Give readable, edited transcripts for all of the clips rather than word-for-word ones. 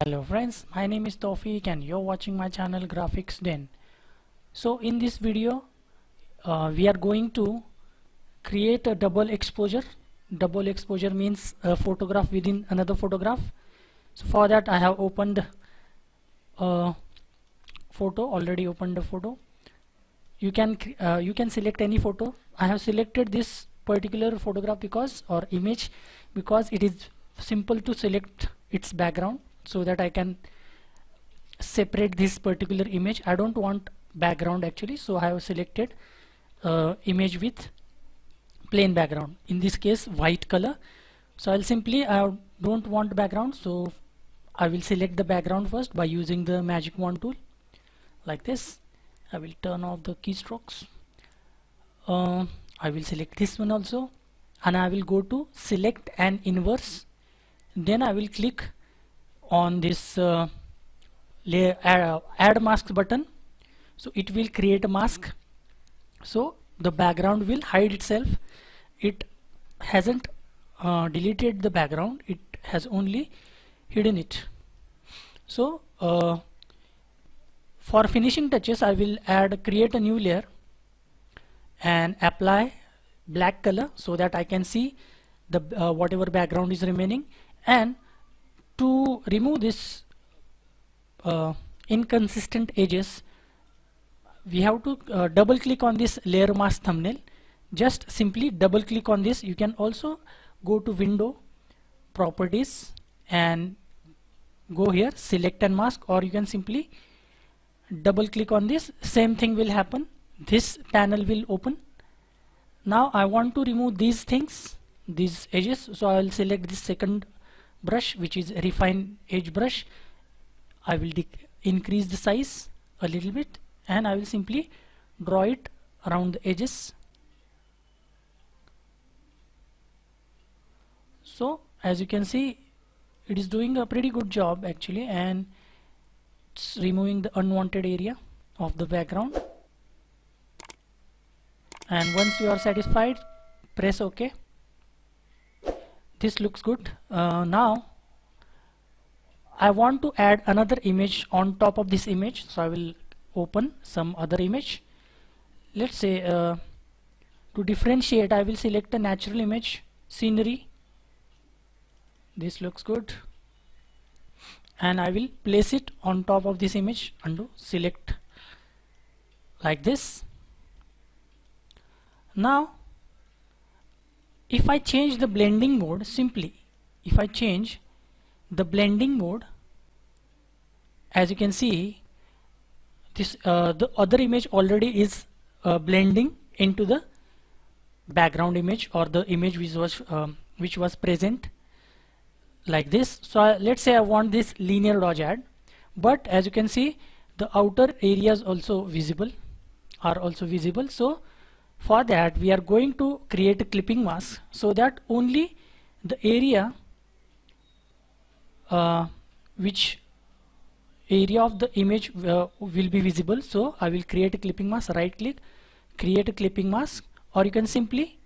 Hello friends, my name is Tawfiq and you're watching my channel Graphics Den. So in this video we are going to create a double exposure. Double exposure means a photograph within another photograph. So for that I have opened a photo, already opened the photo. You can select any photo. I have selected this particular photograph or image because it is simple to select its background, so that I can separate this particular image. I don't want background actually, so I have selected image with plain background, in this case white color. So I don't want background, so I will select the background first by using the magic wand tool like this. I will turn off the keystrokes. I will select this one also, and I will go to select and inverse. Then I will click on this add mask button. So it will create a mask, so the background will hide itself. It hasn't deleted the background, it has only hidden it. So for finishing touches I will create a new layer and apply black color so that I can see the whatever background is remaining. And to remove this inconsistent edges, we have to double click on this layer mask thumbnail. Just simply double click on this. You can also go to window, properties, and go here, select and mask, or you can simply double click on this. Same thing will happen, this panel will open. Now I want to remove these things, these edges, so I will select this second brush, which is refine edge brush. I will increase the size a little bit, and I will simply draw it around the edges. So as you can see, it is doing a pretty good job actually, and it's removing the unwanted area of the background. And once you are satisfied, press OK. This looks good. Now I want to add another image on top of this image, so I will open some other image. Let's say to differentiate, I will select a natural image, scenery. This looks good, and I will place it on top of this image. Undo, select like this. Now if I change the blending mode, if I change the blending mode, as you can see, this the other image already is blending into the background image, or the image which was present like this. So let's say I want this linear dodge add, but as you can see, the outer areas also visible are also visible. So for that we are going to create a clipping mask, so that only the area which area of the image will be visible. So I will create a clipping mask, right click, create a clipping mask, or you can simply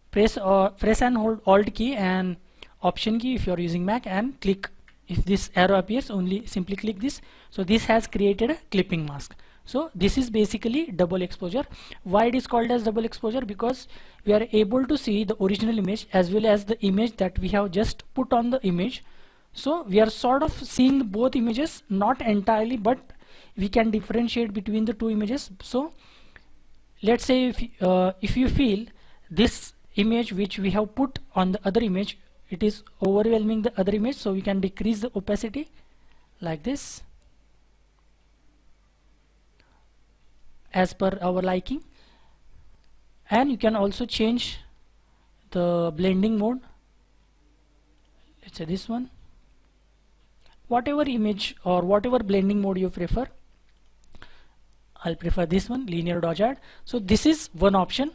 press and hold Alt key and Option key if you are using Mac, and click. If this arrow appears, only simply click this. So this has created a clipping mask. So this is basically double exposure. Why it is called as double exposure? Because we are able to see the original image as well as the image that we have just put on the image. So we are sort of seeing both images, not entirely, but we can differentiate between the two images. So let's say if you feel this image which we have put on the other image, it is overwhelming the other image, so we can decrease the opacity like this as per our liking. And you can also change the blending mode. Let's say this one, whatever image or whatever blending mode you prefer. I'll prefer this one, linear dodge add. So this is one option.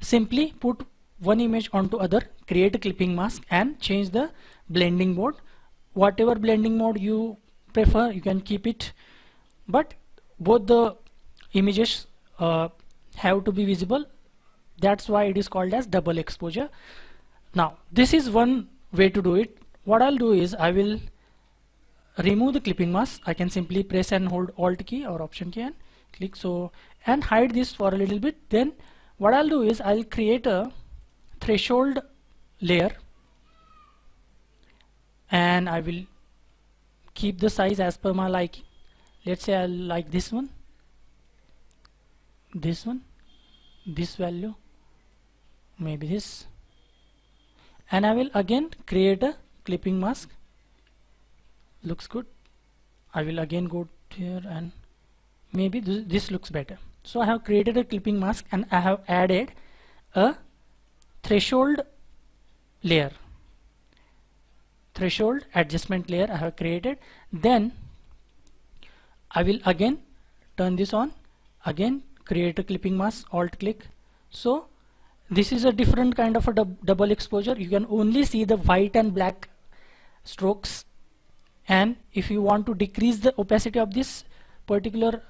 Simply put one image onto other, create a clipping mask, and change the blending mode. Whatever blending mode you prefer, you can keep it, but both the images have to be visible. That's why it is called as double exposure. Now this is one way to do it. What I'll do is I will remove the clipping mask, I can simply press and hold Alt key or Option key and click so, and hide this for a little bit. Then what I'll do is I'll create a threshold layer and I will keep the size as per my liking. Let's say I like this one, this value, maybe this, and I will again create a clipping mask. Looks good. I will again go here and maybe this looks better. So I have created a clipping mask and I have added a threshold layer, threshold adjustment layer I have created. Then I will again turn this on, again create a clipping mask, Alt click. So this is a different kind of a double exposure. You can only see the white and black strokes, and if you want to decrease the opacity of this particular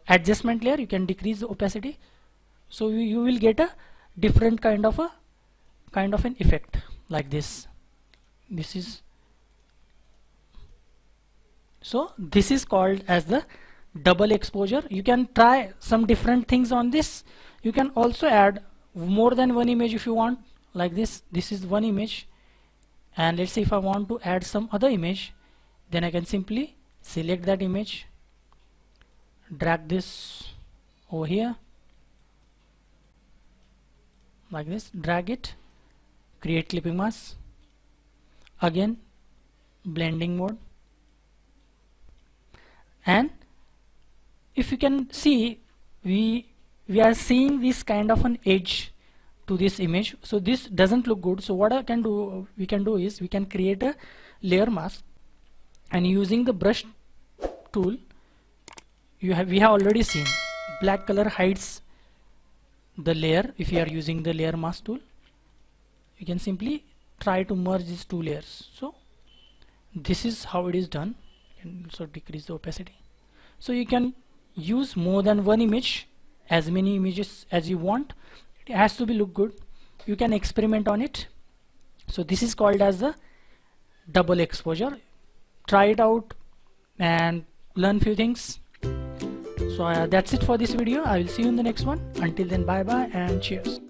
adjustment layer, you can decrease the opacity, so you will get a different kind of an effect like this. This is called as the double exposure. You can try some different things on this. You can also add more than one image if you want, like this. This is one image, and let's say if I want to add some other image, then I can simply select that image, drag this over here like this, drag it, create clipping mask, again blending mode, and if you can see, we are seeing this kind of an edge to this image, so this doesn't look good. So what we can do is we can create a layer mask, and using the brush tool, we have already seen black color hides the layer. If you are using the layer mask tool, you can simply try to merge these two layers. So this is how it is done. You can also decrease the opacity. So you can use more than one image, as many images as you want. It has to be look good. You can experiment on it. So this is called as the double exposure. Try it out and learn few things. So that's it for this video. I will see you in the next one. Until then, bye bye and cheers.